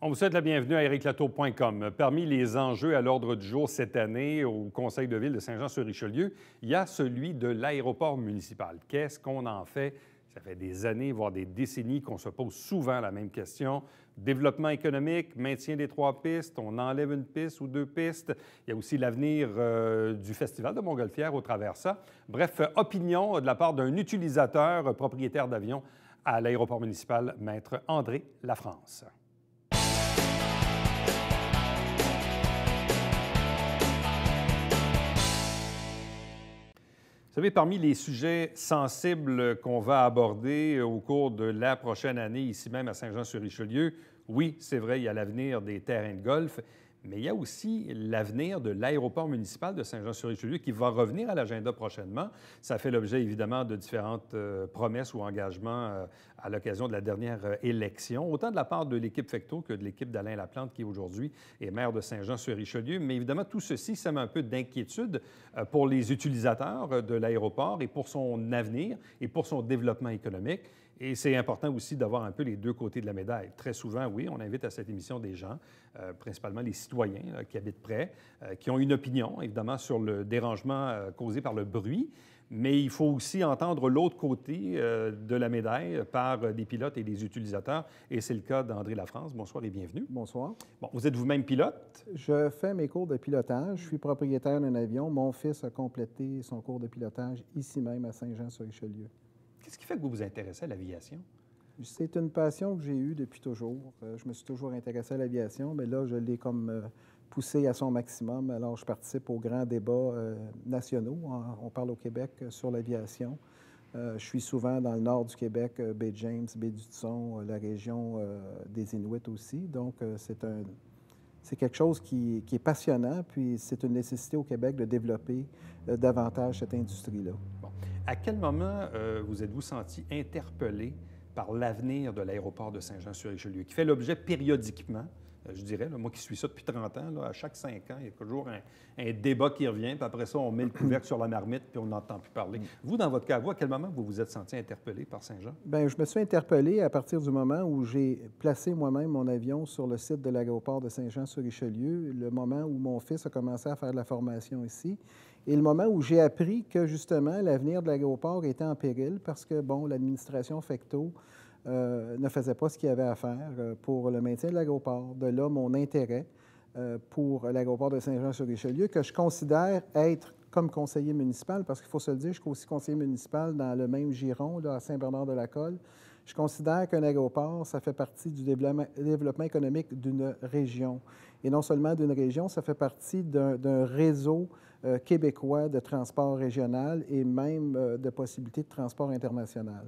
On vous souhaite la bienvenue à ericlatour.com. Parmi les enjeux à l'ordre du jour cette année au Conseil de ville de Saint-Jean-sur-Richelieu, il y a celui de l'aéroport municipal. Qu'est-ce qu'on en fait? Ça fait des années, voire des décennies qu'on se pose souvent la même question. Développement économique, maintien des 3 pistes, on enlève une piste ou 2 pistes. Il y a aussi l'avenir du Festival de Montgolfière au travers de ça. Bref, opinion de la part d'un utilisateur propriétaire d'avion à l'aéroport municipal, Maître André Lafrance. Vous savez, parmi les sujets sensibles qu'on va aborder au cours de la prochaine année, ici même à Saint-Jean-sur-Richelieu, oui, c'est vrai, il y a l'avenir des terrains de golf, mais il y a aussi l'avenir de l'aéroport municipal de Saint-Jean-sur-Richelieu qui va revenir à l'agenda prochainement. Ça fait l'objet, évidemment, de différentes promesses ou engagements à l'occasion de la dernière élection, autant de la part de l'équipe Fecteau que de l'équipe d'Alain Laplante, qui aujourd'hui est maire de Saint-Jean-sur-Richelieu. Mais évidemment, tout ceci sème un peu d'inquiétude pour les utilisateurs de l'aéroport et pour son avenir et pour son développement économique. Et c'est important aussi d'avoir un peu les deux côtés de la médaille. Très souvent, oui, on invite à cette émission des gens, principalement les citoyens qui habitent près, qui ont une opinion, évidemment, sur le dérangement causé par le bruit, mais il faut aussi entendre l'autre côté de la médaille par des pilotes et des utilisateurs, et c'est le cas d'André Lafrance. Bonsoir et bienvenue. Bonsoir. Bon, vous êtes vous-même pilote? Je fais mes cours de pilotage. Je suis propriétaire d'un avion. Mon fils a complété son cours de pilotage ici même à Saint-Jean-sur-Richelieu. Qu'est-ce qui fait que vous vous intéressez à l'aviation? C'est une passion que j'ai eue depuis toujours. Je me suis toujours intéressé à l'aviation, mais là, je l'ai comme poussé à son maximum. Alors, je participe aux grands débats nationaux. On parle au Québec sur l'aviation. Je suis souvent dans le nord du Québec, Baie-James, Baie-du-Thon, la région des Inuits aussi. Donc, c'est quelque chose qui est passionnant, puis c'est une nécessité au Québec de développer davantage cette industrie-là. Bon. À quel moment vous êtes-vous senti interpellé par l'avenir de l'aéroport de Saint-Jean-sur-Richelieu, qui fait l'objet périodiquement, je dirais, là, moi qui suis ça depuis 30 ans, là, à chaque 5 ans, il y a toujours un débat qui revient, puis après ça, on met le couvercle sur la marmite, puis on n'entend plus parler. Vous, dans votre cas, à quel moment vous vous êtes senti interpellé par Saint-Jean? Bien, je me suis interpellé à partir du moment où j'ai placé moi-même mon avion sur le site de l'aéroport de Saint-Jean-sur-Richelieu, le moment où mon fils a commencé à faire de la formation ici, et le moment où j'ai appris que, justement, l'avenir de l'aéroport était en péril parce que, bon, l'administration Fecteau ne faisait pas ce qu'il y avait à faire pour le maintien de l'aéroport. De là, mon intérêt pour l'aéroport de Saint-Jean-sur-Richelieu, que je considère être comme conseiller municipal, parce qu'il faut se le dire, je suis aussi conseiller municipal dans le même giron, là, à Saint-Bernard-de-la-Colle. Je considère qu'un aéroport, ça fait partie du développement économique d'une région. Et non seulement d'une région, ça fait partie d'un réseau québécois de transport régional et même de possibilités de transport international.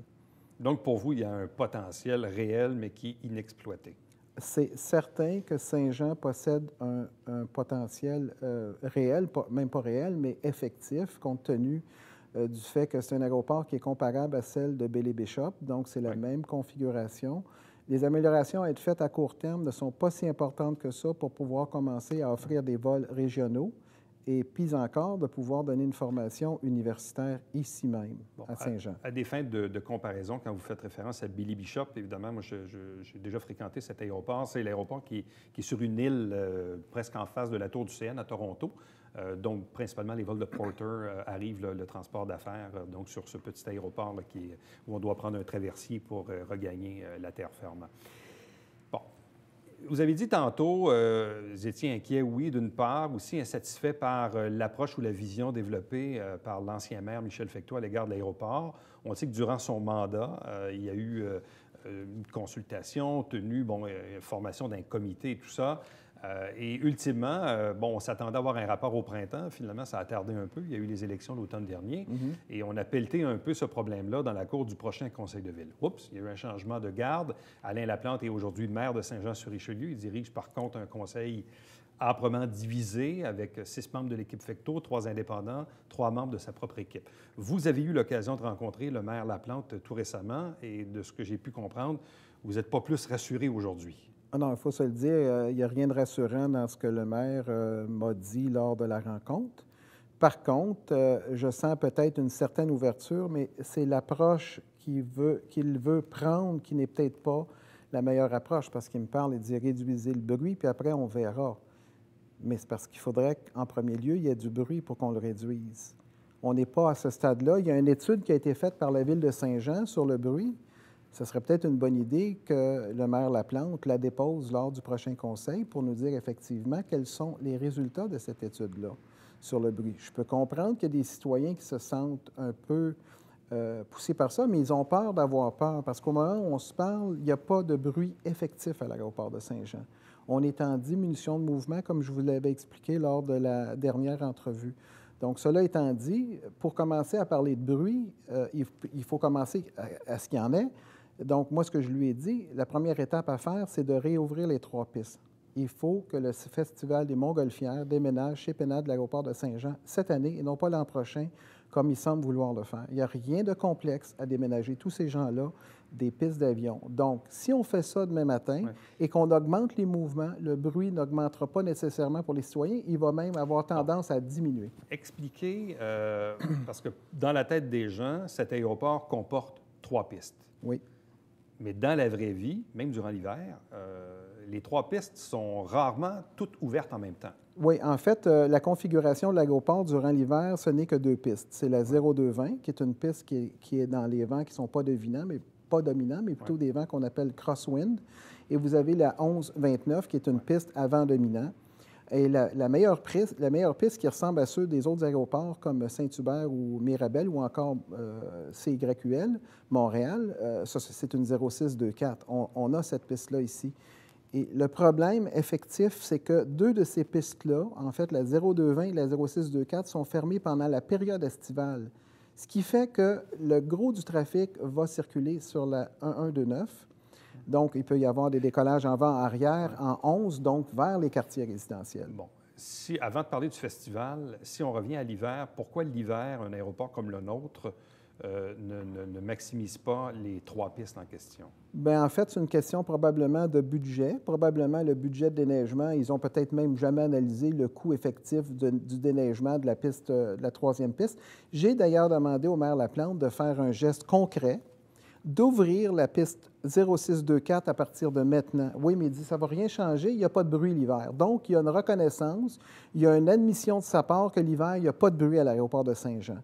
Donc, pour vous, il y a un potentiel réel, mais qui est inexploité. C'est certain que Saint-Jean possède un potentiel réel, même pas réel, mais effectif, compte tenu du fait que c'est un aéroport qui est comparable à celle de Baie-Bishop, donc c'est la même configuration. Les améliorations à être faites à court terme ne sont pas si importantes que ça pour pouvoir commencer à offrir des vols régionaux et puis encore de pouvoir donner une formation universitaire ici même, à Saint-Jean. À des fins de comparaison, quand vous faites référence à Baie-Bishop, évidemment, moi, j'ai déjà fréquenté cet aéroport. C'est l'aéroport qui est sur une île presque en face de la tour du CN à Toronto. Donc, principalement, les vols de Porter arrivent, le transport d'affaires, donc sur ce petit aéroport là, où on doit prendre un traversier pour regagner la terre ferme. Bon. Vous avez dit tantôt, vous étiez inquiet, oui, d'une part, aussi insatisfait par l'approche ou la vision développée par l'ancien maire Michel Fecteau à l'égard de l'aéroport. On sait que durant son mandat, il y a eu une consultation tenue, bon, formation d'un comité et tout ça. Et ultimement, bon, on s'attendait à avoir un rapport au printemps. Finalement, ça a tardé un peu. Il y a eu les élections l'automne dernier. Et on a pelleté un peu ce problème-là dans la cour du prochain conseil de ville. Oups, il y a eu un changement de garde. Alain Laplante est aujourd'hui maire de Saint-Jean-sur-Richelieu. Il dirige par contre un conseil âprement divisé avec 6 membres de l'équipe Fecteau, 3 indépendants, 3 membres de sa propre équipe. Vous avez eu l'occasion de rencontrer le maire Laplante tout récemment et de ce que j'ai pu comprendre, vous n'êtes pas plus rassuré aujourd'hui. Ah non, il faut se le dire, il n'y a rien de rassurant dans ce que le maire m'a dit lors de la rencontre. Par contre, je sens peut-être une certaine ouverture, mais c'est l'approche qu'il veut prendre qui n'est peut-être pas la meilleure approche parce qu'il me parle et dit réduisez le bruit, puis après, on verra. Mais c'est parce qu'il faudrait qu'en premier lieu, il y ait du bruit pour qu'on le réduise. On n'est pas à ce stade-là. Il y a une étude qui a été faite par la Ville de Saint-Jean sur le bruit. Ce serait peut-être une bonne idée que le maire Laplante la dépose lors du prochain conseil pour nous dire effectivement quels sont les résultats de cette étude-là sur le bruit. Je peux comprendre qu'il y a des citoyens qui se sentent un peu poussés par ça, mais ils ont peur d'avoir peur parce qu'au moment où on se parle, il n'y a pas de bruit effectif à l'aéroport de Saint-Jean. On est en diminution de mouvement, comme je vous l'avais expliqué lors de la dernière entrevue. Donc, cela étant dit, pour commencer à parler de bruit, il faut commencer à ce qu'il y en ait. Donc, moi, ce que je lui ai dit, la première étape à faire, c'est de réouvrir les 3 pistes. Il faut que le Festival des Montgolfières déménage chez Pénal de l'aéroport de Saint-Jean cette année et non pas l'an prochain, comme il semble vouloir le faire. Il n'y a rien de complexe à déménager tous ces gens-là des pistes d'avion. Donc, si on fait ça demain matin et qu'on augmente les mouvements, le bruit n'augmentera pas nécessairement pour les citoyens, il va même avoir tendance à diminuer. Expliquez, parce que dans la tête des gens, cet aéroport comporte 3 pistes. Oui. Mais dans la vraie vie, même durant l'hiver, les 3 pistes sont rarement toutes ouvertes en même temps. Oui, en fait, la configuration de l'aéroport durant l'hiver, ce n'est que 2 pistes. C'est la 0220, qui est une piste qui est dans les vents qui ne sont pas dominants, mais plutôt des vents qu'on appelle crosswind. Et vous avez la 1129, qui est une piste à vent dominant. Et la meilleure piste qui ressemble à ceux des autres aéroports comme Saint-Hubert ou Mirabel ou encore CYUL, Montréal, ça, c'est une 0624. On a cette piste-là ici. Et le problème effectif, c'est que 2 de ces pistes-là, en fait, la 0220 et la 0624, sont fermées pendant la période estivale. Ce qui fait que le gros du trafic va circuler sur la 1129. Donc, il peut y avoir des décollages en vent arrière, en 11, donc vers les quartiers résidentiels. Bon. Avant de parler du festival, si on revient à l'hiver, pourquoi l'hiver, un aéroport comme le nôtre ne maximise pas les 3 pistes en question? Bien, en fait, c'est une question probablement de budget. Probablement le budget de déneigement. Ils n'ont peut-être même jamais analysé le coût effectif du déneigement de la piste, de la 3e piste. J'ai d'ailleurs demandé au maire Laplante de faire un geste concret, d'ouvrir la piste 0624 à partir de maintenant. Oui, mais il dit, ça ne va rien changer, il n'y a pas de bruit l'hiver. Donc, il y a une reconnaissance, il y a une admission de sa part que l'hiver, il n'y a pas de bruit à l'aéroport de Saint-Jean.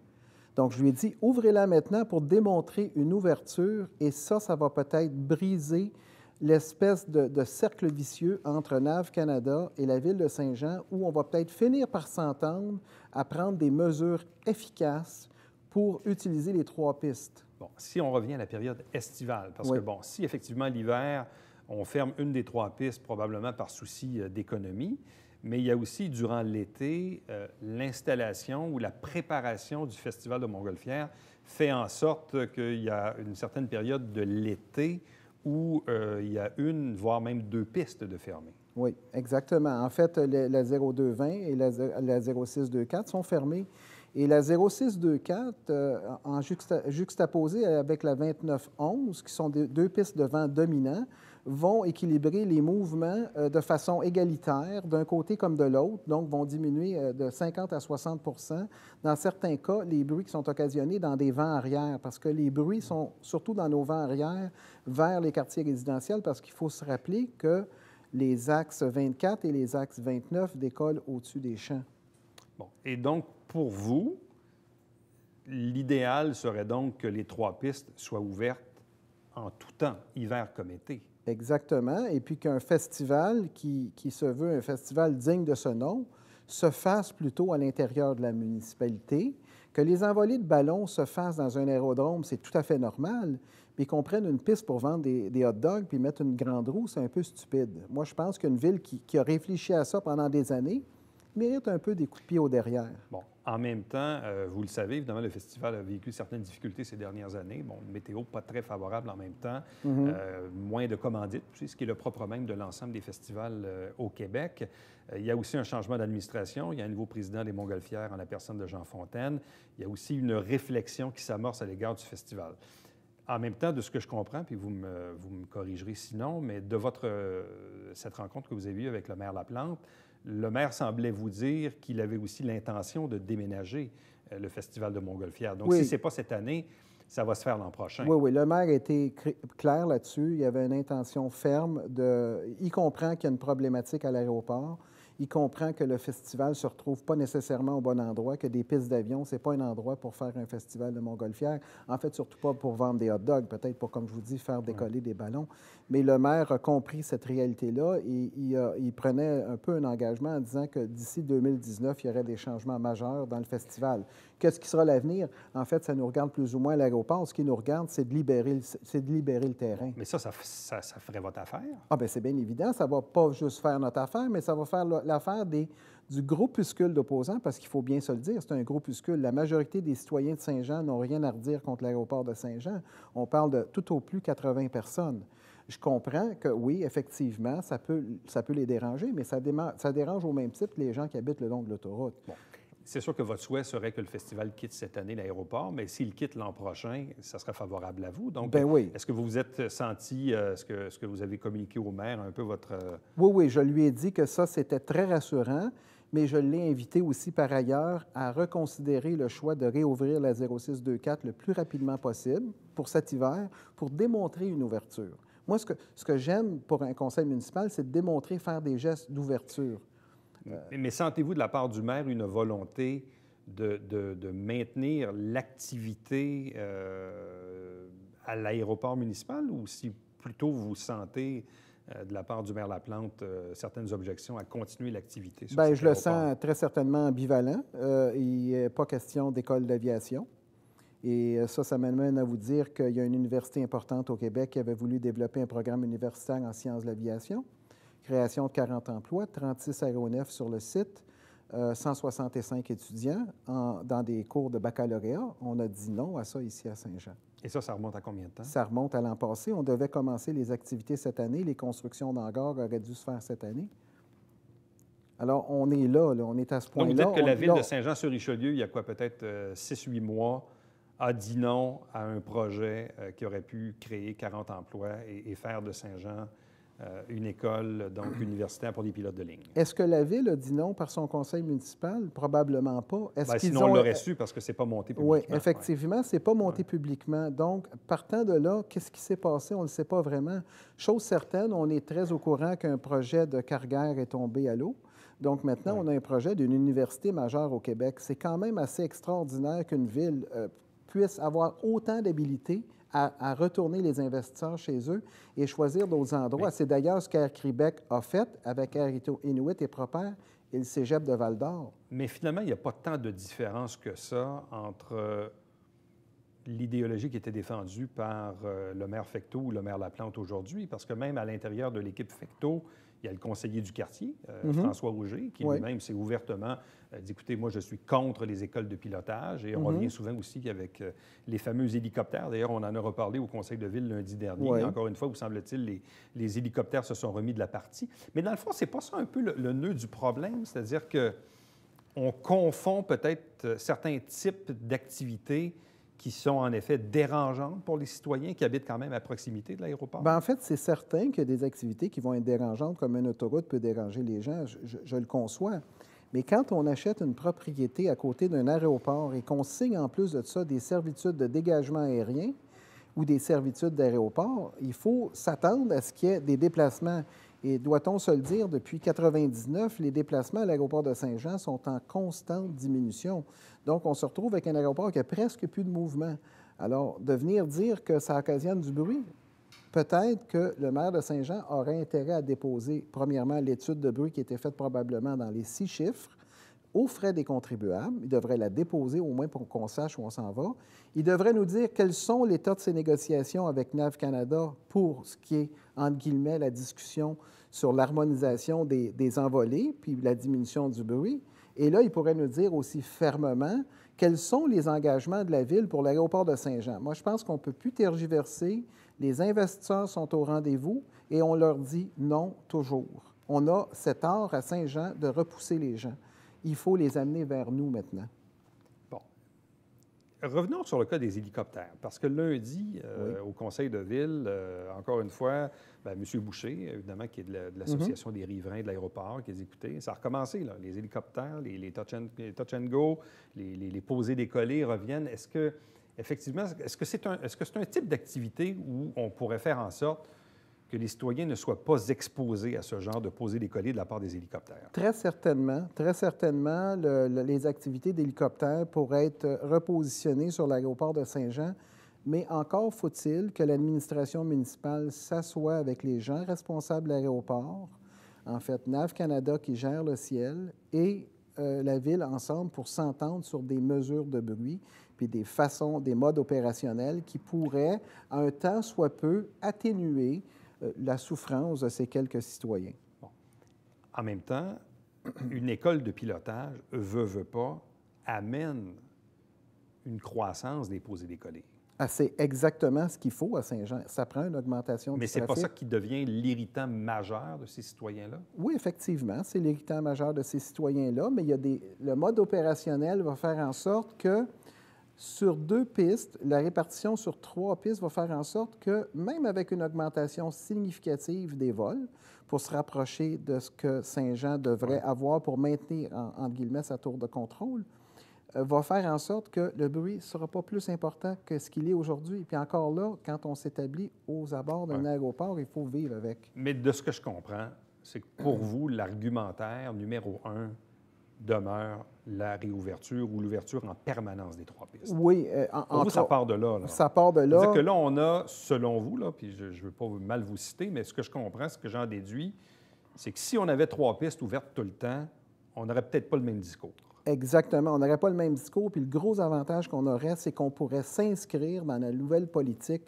Donc, je lui ai dit, ouvrez-la maintenant pour démontrer une ouverture et ça va peut-être briser l'espèce de cercle vicieux entre NAV Canada et la Ville de Saint-Jean où on va peut-être finir par s'entendre à prendre des mesures efficaces pour utiliser les 3 pistes. Bon, si on revient à la période estivale, parce que, bon, si effectivement l'hiver, on ferme une des 3 pistes, probablement par souci d'économie, mais il y a aussi, durant l'été, l'installation ou la préparation du Festival de Montgolfière fait en sorte qu'il y a une certaine période de l'été où il y a une, voire même 2 pistes de fermées. Oui, exactement. En fait, la 0220 et la 0624 sont fermées. Et la 0624, en juxtaposée avec la 2911, qui sont 2 pistes de vent dominants, vont équilibrer les mouvements de façon égalitaire d'un côté comme de l'autre, donc vont diminuer de 50 à 60 dans certains cas, les bruits qui sont occasionnés dans des vents arrière, parce que les bruits sont surtout dans nos vents arrière vers les quartiers résidentiels, parce qu'il faut se rappeler que les axes 24 et les axes 29 décollent au-dessus des champs. Bon. Et donc, pour vous, l'idéal serait donc que les 3 pistes soient ouvertes en tout temps, hiver comme été. Exactement. Et puis qu'un festival qui se veut un festival digne de ce nom se fasse plutôt à l'intérieur de la municipalité. Que les envolées de ballons se fassent dans un aérodrome, c'est tout à fait normal. Mais qu'on prenne une piste pour vendre des hot dogs puis mettre une grande roue, c'est un peu stupide. Moi, je pense qu'une ville qui a réfléchi à ça pendant des années mérite un peu des coups de pied au derrière. Bon, en même temps, vous le savez, évidemment, le festival a vécu certaines difficultés ces dernières années. Bon, météo pas très favorable en même temps, moins de commandites, ce qui est le propre même de l'ensemble des festivals au Québec. Il y a aussi un changement d'administration. Il y a un nouveau président des Montgolfières en la personne de Jean Fontaine. Il y a aussi une réflexion qui s'amorce à l'égard du festival. En même temps, de ce que je comprends, puis vous me corrigerez sinon, mais de cette rencontre que vous avez eue avec le maire Laplante, le maire semblait vous dire qu'il avait aussi l'intention de déménager le Festival de Montgolfière. Donc, si ce n'est pas cette année, ça va se faire l'an prochain. Oui, oui. Le maire a été clair là-dessus. Il y avait une intention ferme de... Il comprend qu'il y a une problématique à l'aéroport. Il comprend que le festival ne se retrouve pas nécessairement au bon endroit, que des pistes d'avion, ce n'est pas un endroit pour faire un festival de montgolfière. En fait, surtout pas pour vendre des hot dogs, peut-être pour, comme je vous dis, faire décoller des ballons. Mais le maire a compris cette réalité-là et il prenait un peu un engagement en disant que d'ici 2019, il y aurait des changements majeurs dans le festival. Qu'est-ce qui sera l'avenir? En fait, ça nous regarde plus ou moins à l'aéroport. Ce qui nous regarde, c'est de libérer le terrain. Mais ça ferait votre affaire? Ah bien, c'est bien évident. Ça ne va pas juste faire notre affaire, mais ça va faire l'affaire du groupuscule d'opposants, parce qu'il faut bien se le dire, c'est un groupuscule. La majorité des citoyens de Saint-Jean n'ont rien à redire contre l'aéroport de Saint-Jean. On parle de tout au plus 80 personnes. Je comprends que, oui, effectivement, ça peut les déranger, mais ça dérange au même titre les gens qui habitent le long de l'autoroute. Bon. C'est sûr que votre souhait serait que le festival quitte cette année l'aéroport, mais s'il quitte l'an prochain, ça serait favorable à vous. Donc, bien oui. Est-ce que vous vous êtes senti, est-ce que vous avez communiqué au maire un peu votre... Oui, oui, je lui ai dit que ça, c'était très rassurant, mais je l'ai invité aussi par ailleurs à reconsidérer le choix de réouvrir la 0624 le plus rapidement possible pour cet hiver, pour démontrer une ouverture. Moi, ce que j'aime pour un conseil municipal, c'est de démontrer, faire des gestes d'ouverture. Mais sentez-vous de la part du maire une volonté de maintenir l'activité à l'aéroport municipal ou si plutôt vous sentez de la part du maire Laplante certaines objections à continuer l'activité sur cet Bien, je le aéroport? sens très certainement ambivalent. Il n'est pas question d'école d'aviation. Et ça m'amène à vous dire qu'il y a une université importante au Québec qui avait voulu développer un programme universitaire en sciences de l'aviation. Création de 40 emplois, 36 aéronefs sur le site, 165 étudiants dans des cours de baccalauréat. On a dit non à ça ici à Saint-Jean. Et ça remonte à combien de temps? Ça remonte à l'an passé. On devait commencer les activités cette année. Les constructions d'hangars auraient dû se faire cette année. Alors, on est là, on est à ce point-là. Donc, vous dites que la ville de Saint-Jean-sur-Richelieu, il y a quoi, peut-être 6-8 mois, a dit non à un projet qui aurait pu créer 40 emplois et faire de Saint-Jean une école donc universitaire pour des pilotes de ligne. Est-ce que la Ville a dit non par son conseil municipal? Probablement pas. Sinon, on l'aurait su parce que ce n'est pas monté publiquement. Oui, effectivement, ce n'est pas monté publiquement. Donc, partant de là, qu'est-ce qui s'est passé? On ne le sait pas vraiment. Chose certaine, on est très au courant qu'un projet de carrière est tombé à l'eau. Donc, maintenant, on a un projet d'une université majeure au Québec. C'est quand même assez extraordinaire qu'une ville puisse avoir autant d'habilité à retourner les investisseurs chez eux et choisir d'autres endroits. C'est d'ailleurs ce qu'Air Québec a fait avec Air Inuit et Propère et le cégep de Val-d'Or. Mais finalement, il n'y a pas tant de différence que ça entre l'idéologie qui était défendue par le maire Fecteau ou le maire Laplante aujourd'hui, parce que même à l'intérieur de l'équipe Fecteau, il y a le conseiller du quartier, François Rouget, qui lui-même s'est ouvertement dit, écoutez, moi, je suis contre les écoles de pilotage. Et on revient souvent aussi avec les fameux hélicoptères. D'ailleurs, on en a reparlé au conseil de ville lundi dernier. Encore une fois, vous semble-t-il, les hélicoptères se sont remis de la partie. Mais dans le fond, c'est pas ça un peu le nœud du problème? C'est-à-dire qu'on confond peut-être certains types d'activités qui sont en effet dérangeantes pour les citoyens qui habitent quand même à proximité de l'aéroport? Bien, en fait, c'est certain qu'il y a des activités qui vont être dérangeantes, comme une autoroute peut déranger les gens, je le conçois. Mais quand on achète une propriété à côté d'un aéroport et qu'on signe en plus de ça des servitudes de dégagement aérien ou des servitudes d'aéroport, il faut s'attendre à ce qu'il y ait des déplacements. Et doit-on se le dire, depuis 1999, les déplacements à l'aéroport de Saint-Jean sont en constante diminution. Donc, on se retrouve avec un aéroport qui a presque plus de mouvement. Alors, de venir dire que ça occasionne du bruit, peut-être que le maire de Saint-Jean aurait intérêt à déposer, premièrement, l'étude de bruit qui était faite probablement dans les 6 chiffres, aux frais des contribuables. Il devrait la déposer au moins pour qu'on sache où on s'en va. Il devrait nous dire quels sont l'état de ses négociations avec NAV Canada pour ce qui est, entre guillemets, la discussion sur l'harmonisation des envolées puis la diminution du bruit. Et là, il pourrait nous dire aussi fermement quels sont les engagements de la Ville pour l'aéroport de Saint-Jean. Moi, je pense qu'on ne peut plus tergiverser. Les investisseurs sont au rendez-vous et on leur dit non toujours. On a cet art à Saint-Jean de repousser les gens. Il faut les amener vers nous maintenant. Bon. Revenons sur le cas des hélicoptères, parce que lundi, au conseil de ville, encore une fois, M. Boucher, évidemment, qui est de l'Association des riverains de l'aéroport, qui a dit, écoutez, ça a recommencé, là, les hélicoptères, les touch and go, les posés décollés reviennent. Est-ce effectivement, est-ce que c'est un type d'activité où on pourrait faire en sorte que les citoyens ne soient pas exposés à ce genre de poser des colliers de la part des hélicoptères? Très certainement. Très certainement, les activités d'hélicoptères pourraient être repositionnées sur l'aéroport de Saint-Jean, mais encore faut-il que l'administration municipale s'assoie avec les gens responsables de l'aéroport, en fait, NAV Canada qui gère le ciel, et la Ville ensemble pour s'entendre sur des mesures de bruit, puis des façons, des modes opérationnels qui pourraient, à un temps soit peu, atténuer la souffrance de ces quelques citoyens. Bon. En même temps, une école de pilotage, veut pas, amène une croissance des posés-décollés. Ah, c'est exactement ce qu'il faut à Saint-Jean. Ça prend une augmentation du Mais c'est trafic. pas ça qui devient l'irritant majeur de ces citoyens-là? Oui, effectivement, c'est l'irritant majeur de ces citoyens-là, mais le mode opérationnel va faire en sorte que sur 2 pistes, la répartition sur 3 pistes va faire en sorte que, même avec une augmentation significative des vols, pour se rapprocher de ce que Saint-Jean devrait avoir pour maintenir, entre guillemets, sa tour de contrôle, va faire en sorte que le bruit ne sera pas plus important que ce qu'il est aujourd'hui. Puis encore là, quand on s'établit aux abords d'un aéroport, il faut vivre avec. Mais de ce que je comprends, c'est que pour vous, l'argumentaire numéro 1 demeure la réouverture ou l'ouverture en permanence des 3 pistes. Oui. Pour vous, ça part de là. Ça part de là. C'est-à-dire que là, on a, selon vous, là, puis je ne veux pas mal vous citer, mais ce que je comprends, ce que j'en déduis, c'est que si on avait 3 pistes ouvertes tout le temps, on n'aurait peut-être pas le même discours. Exactement. On n'aurait pas le même discours. Puis le gros avantage qu'on aurait, c'est qu'on pourrait s'inscrire dans la nouvelle politique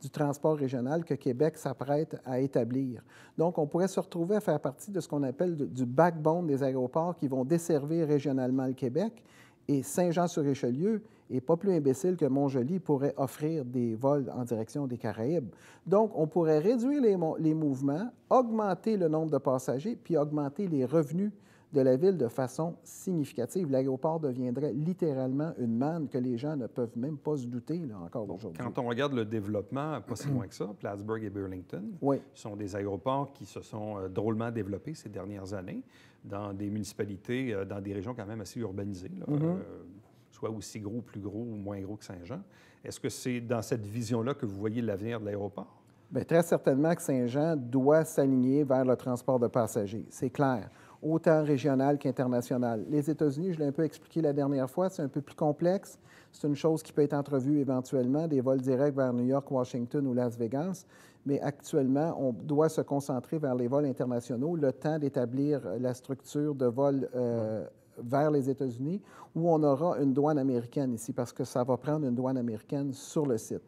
du transport régional que Québec s'apprête à établir. Donc, on pourrait se retrouver à faire partie de ce qu'on appelle du backbone des aéroports qui vont desservir régionalement le Québec. Et Saint-Jean-sur-Richelieu n'est pas plus imbécile que Montjoly pourrait offrir des vols en direction des Caraïbes. Donc, on pourrait réduire les mouvements, augmenter le nombre de passagers, puis augmenter les revenus de la ville de façon significative. L'aéroport deviendrait littéralement une manne que les gens ne peuvent même pas se douter là, encore aujourd'hui. Quand on regarde le développement, pas si loin que ça, Plattsburgh et Burlington sont des aéroports qui se sont drôlement développés ces dernières années dans des municipalités, dans des régions quand même assez urbanisées, là, soit aussi gros, plus gros ou moins gros que Saint-Jean. Est-ce que c'est dans cette vision-là que vous voyez l'avenir de l'aéroport? Bien, très certainement que Saint-Jean doit s'aligner vers le transport de passagers. C'est clair. Autant régional qu'international. Les États-Unis, je l'ai un peu expliqué la dernière fois, c'est un peu plus complexe. C'est une chose qui peut être entrevue éventuellement, des vols directs vers New York, Washington ou Las Vegas. Mais actuellement, on doit se concentrer vers les vols internationaux, le temps d'établir la structure de vol vers les États-Unis, où on aura une douane américaine ici, parce que ça va prendre une douane américaine sur le site.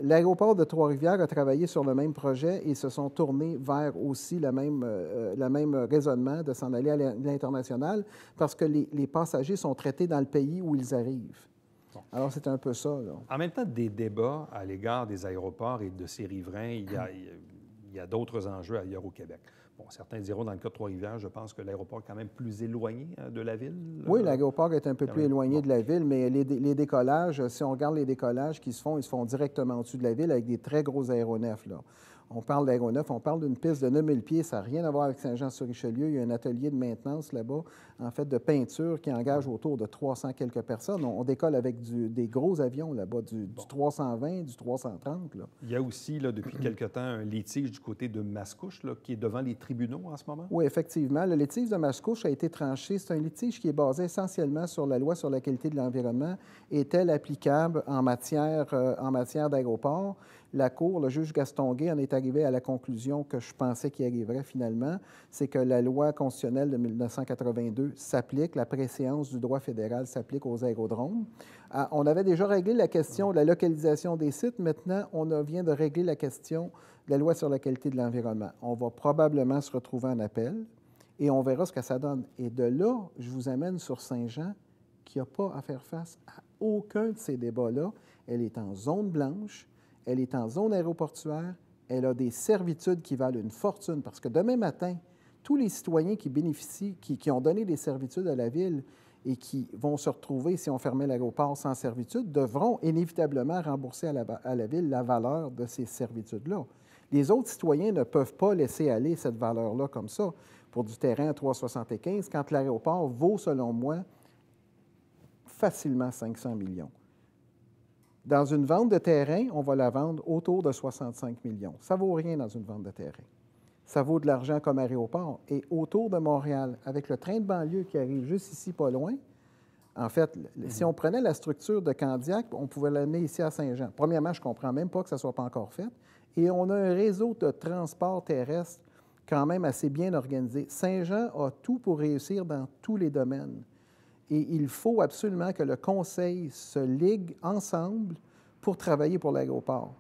L'aéroport de Trois-Rivières a travaillé sur le même projet et se sont tournés vers aussi le même raisonnement de s'en aller à l'international parce que les passagers sont traités dans le pays où ils arrivent. Bon. Alors, c'est un peu ça, là. En même temps, des débats à l'égard des aéroports et de ses riverains, il y a d'autres enjeux ailleurs au Québec. Bon, certains diront, dans le cas de Trois-Rivières, je pense que l'aéroport est quand même plus éloigné de la ville. Oui, l'aéroport est un peu plus éloigné de la ville, mais les décollages, si on regarde les décollages qui se font, ils se font directement au-dessus de la ville avec des très gros aéronefs, là. On parle d'aéronefs, on parle d'une piste de 9000 pieds, ça n'a rien à voir avec Saint-Jean-sur-Richelieu. Il y a un atelier de maintenance là-bas, en fait, de peinture qui engage autour de 300 quelques personnes. On décolle avec des gros avions là-bas, du 320, du 330. Là. Il y a aussi, là, depuis quelque temps, un litige du côté de Mascouche, là, qui est devant les tribunaux en ce moment? Oui, effectivement. Le litige de Mascouche a été tranché. C'est un litige qui est basé essentiellement sur la loi sur la qualité de l'environnement. Est-elle applicable en matière d'aéroport? La Cour, le juge Gaston-Gay, en est arrivé à la conclusion que je pensais qu'il arriverait finalement, c'est que la loi constitutionnelle de 1982 s'applique, la préséance du droit fédéral s'applique aux aérodromes. On avait déjà réglé la question de la localisation des sites. Maintenant, on vient de régler la question de la loi sur la qualité de l'environnement. On va probablement se retrouver en appel et on verra ce que ça donne. Et de là, je vous amène sur Saint-Jean, qui n'a pas à faire face à aucun de ces débats-là. Elle est en zone blanche. Elle est en zone aéroportuaire, elle a des servitudes qui valent une fortune, parce que demain matin, tous les citoyens qui bénéficient, qui ont donné des servitudes à la Ville et qui vont se retrouver, si on fermait l'aéroport sans servitude, devront inévitablement rembourser à la Ville la valeur de ces servitudes-là. Les autres citoyens ne peuvent pas laisser aller cette valeur-là comme ça pour du terrain à 3,75 quand l'aéroport vaut, selon moi, facilement 500 millions. Dans une vente de terrain, on va la vendre autour de 65 millions. Ça ne vaut rien dans une vente de terrain. Ça vaut de l'argent comme aéroport. Et autour de Montréal, avec le train de banlieue qui arrive juste ici, pas loin, en fait, si on prenait la structure de Candiac, on pouvait l'amener ici à Saint-Jean. Premièrement, je ne comprends même pas que ça ne soit pas encore fait. Et on a un réseau de transport terrestre quand même assez bien organisé. Saint-Jean a tout pour réussir dans tous les domaines. Et il faut absolument que le Conseil se ligue ensemble pour travailler pour l'aéroport.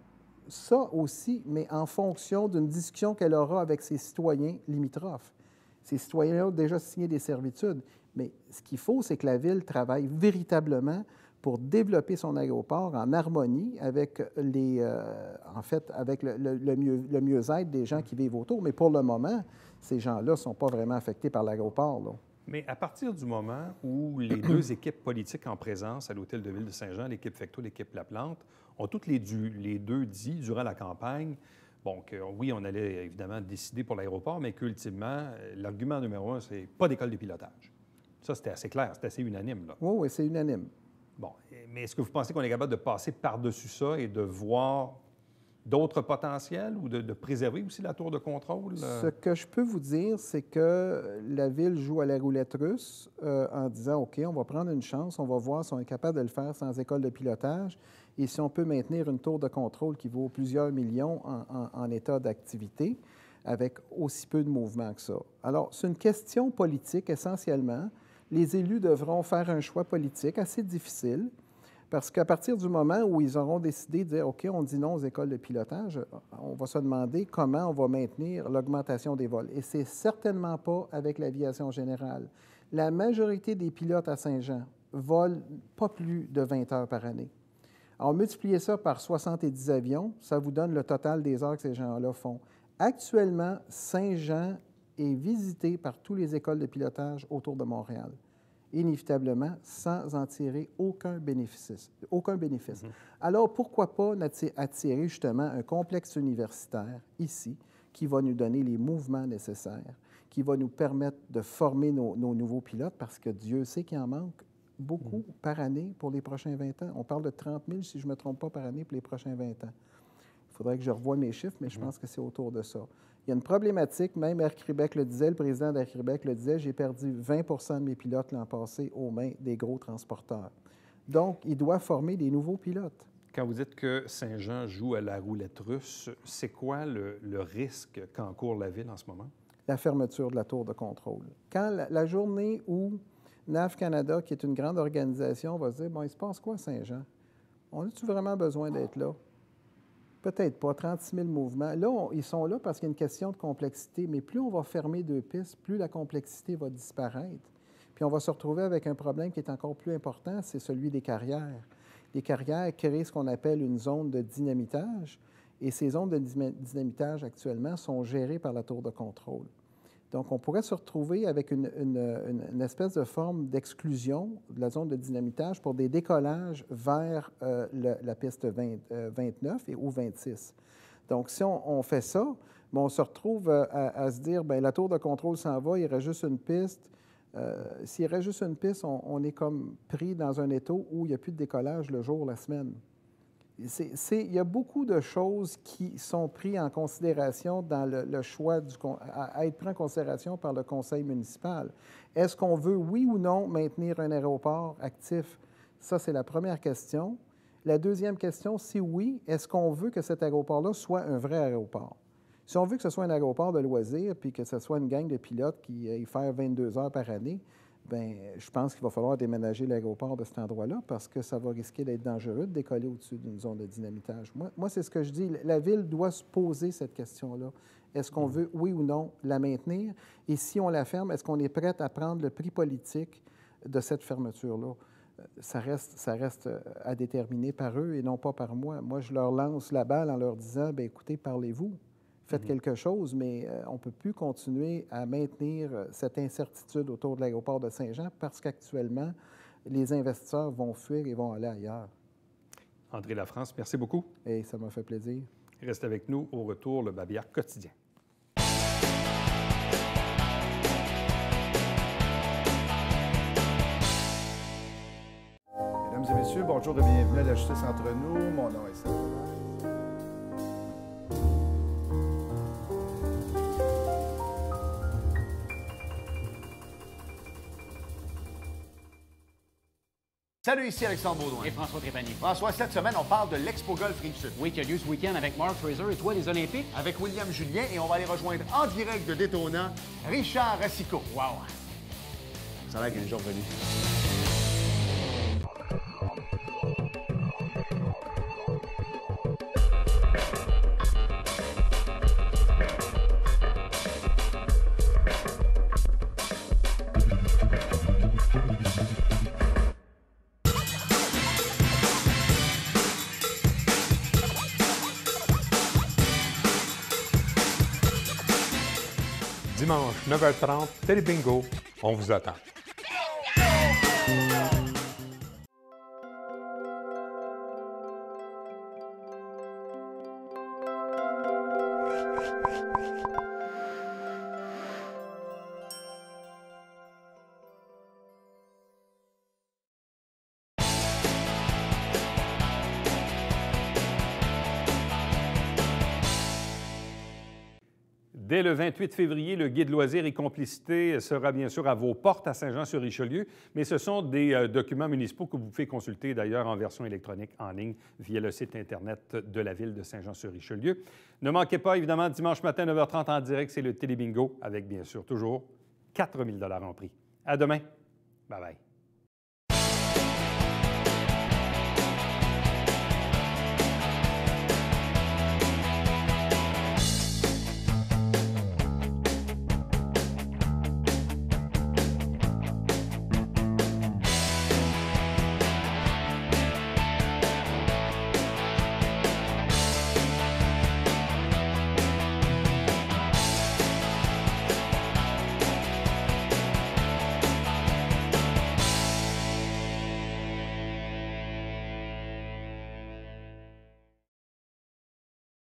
Ça aussi, mais en fonction d'une discussion qu'elle aura avec ses citoyens limitrophes. Ces citoyens-là ont déjà signé des servitudes. Mais ce qu'il faut, c'est que la Ville travaille véritablement pour développer son aéroport en harmonie avec avec le mieux-être des gens qui vivent autour. Mais pour le moment, ces gens-là ne sont pas vraiment affectés par l'aéroport, là. Mais à partir du moment où les deux équipes politiques en présence à l'Hôtel de Ville de Saint-Jean, l'équipe Fecteau, l'équipe Laplante, ont toutes les deux dit durant la campagne, bon, que oui, on allait évidemment décider pour l'aéroport, mais qu'ultimement, l'argument numéro un, c'est pas d'école de pilotage. Ça, c'était assez clair, c'était assez unanime, là. Oui, c'est unanime. Bon, mais est-ce que vous pensez qu'on est capable de passer par-dessus ça et de voir d'autres potentiels ou de préserver aussi la tour de contrôle? Ce que je peux vous dire, c'est que la Ville joue à la roulette russe en disant, OK, on va prendre une chance, on va voir si on est capable de le faire sans école de pilotage et si on peut maintenir une tour de contrôle qui vaut plusieurs millions en état d'activité avec aussi peu de mouvement que ça. Alors, c'est une question politique essentiellement. Les élus devront faire un choix politique assez difficile. Parce qu'à partir du moment où ils auront décidé de dire, OK, on dit non aux écoles de pilotage, on va se demander comment on va maintenir l'augmentation des vols. Et c'est certainement pas avec l'aviation générale. La majorité des pilotes à Saint-Jean volent pas plus de 20 heures par année. Alors, multipliez ça par 70 avions, ça vous donne le total des heures que ces gens-là font. Actuellement, Saint-Jean est visité par toutes les écoles de pilotage autour de Montréal, inévitablement, sans en tirer aucun bénéfice. Alors, pourquoi pas attirer justement un complexe universitaire ici qui va nous donner les mouvements nécessaires, qui va nous permettre de former nos nouveaux pilotes, parce que Dieu sait qu'il en manque beaucoup par année pour les prochains 20 ans. On parle de 30 000, si je ne me trompe pas, par année pour les prochains 20 ans. Il faudrait que je revoie mes chiffres, mais je pense que c'est autour de ça. Il y a une problématique, même Air Québec le disait, le président d'Air Québec le disait, j'ai perdu 20 de mes pilotes l'an passé aux mains des gros transporteurs. Donc, il doit former des nouveaux pilotes. Quand vous dites que Saint-Jean joue à la roulette russe, c'est quoi le risque qu'encourt la Ville en ce moment? La fermeture de la tour de contrôle. Quand la journée où NAV Canada, qui est une grande organisation, va se dire, bon, il se passe quoi à Saint-Jean? On a-tu vraiment besoin d'être là? Peut-être pas, 36 000 mouvements. Là, ils sont là parce qu'il y a une question de complexité, mais plus on va fermer deux pistes, plus la complexité va disparaître. Puis on va se retrouver avec un problème qui est encore plus important, c'est celui des carrières. Les carrières créent ce qu'on appelle une zone de dynamitage, et ces zones de dynamitage actuellement sont gérées par la tour de contrôle. Donc, on pourrait se retrouver avec une espèce de forme d'exclusion de la zone de dynamitage pour des décollages vers la piste 29 ou 26. Donc, si on fait ça, on se retrouve à se dire, bien, la tour de contrôle s'en va, il reste juste une piste. S'il reste juste une piste, on est comme pris dans un étau où il n'y a plus de décollage le jour, la semaine. Il y a beaucoup de choses qui sont prises en considération dans le choix à être pris en considération par le conseil municipal. Est-ce qu'on veut, oui ou non, maintenir un aéroport actif? Ça, c'est la première question. La deuxième question, si oui, est-ce qu'on veut que cet aéroport-là soit un vrai aéroport? Si on veut que ce soit un aéroport de loisirs puis que ce soit une gang de pilotes qui aillent faire 22 heures par année, bien, je pense qu'il va falloir déménager l'aéroport de cet endroit-là parce que ça va risquer d'être dangereux de décoller au-dessus d'une zone de dynamitage. Moi, c'est ce que je dis. La Ville doit se poser cette question-là. Est-ce qu'on veut, oui ou non, la maintenir? Et si on la ferme, est-ce qu'on est prêt à prendre le prix politique de cette fermeture-là? Ça reste à déterminer par eux et non pas par moi. Moi, je leur lance la balle en leur disant, bien, écoutez, parlez-vous. Faites quelque chose, mais on ne peut plus continuer à maintenir cette incertitude autour de l'aéroport de Saint-Jean parce qu'actuellement, les investisseurs vont fuir et vont aller ailleurs. André Lafrance, merci beaucoup. Et ça m'a fait plaisir. Reste avec nous. Au retour, le Babillard quotidien. Mesdames et messieurs, bonjour et bienvenue à la Justice entre nous. Mon nom est Serge. Salut, ici Alexandre Baudouin. Et François Trépanier. François, cette semaine, on parle de l'Expo Golf Rive-Sud. Oui, qui a lieu ce week-end avec Mark Fraser et toi, les Olympiques. Avec William Julien, et on va aller rejoindre en direct de Daytona, Richard Racicot. Wow! Ça a l'air qu'il est déjà revenu. Dimanche, 9h30, Télé Bingo, on vous attend. Dès le 28 février, le guide loisirs et complicité sera bien sûr à vos portes à Saint-Jean-sur-Richelieu, mais ce sont des documents municipaux que vous pouvez consulter d'ailleurs en version électronique en ligne via le site Internet de la ville de Saint-Jean-sur-Richelieu. Ne manquez pas, évidemment, dimanche matin, 9h30 en direct, c'est le Télébingo avec bien sûr toujours 4 000 $ en prix. À demain. Bye bye.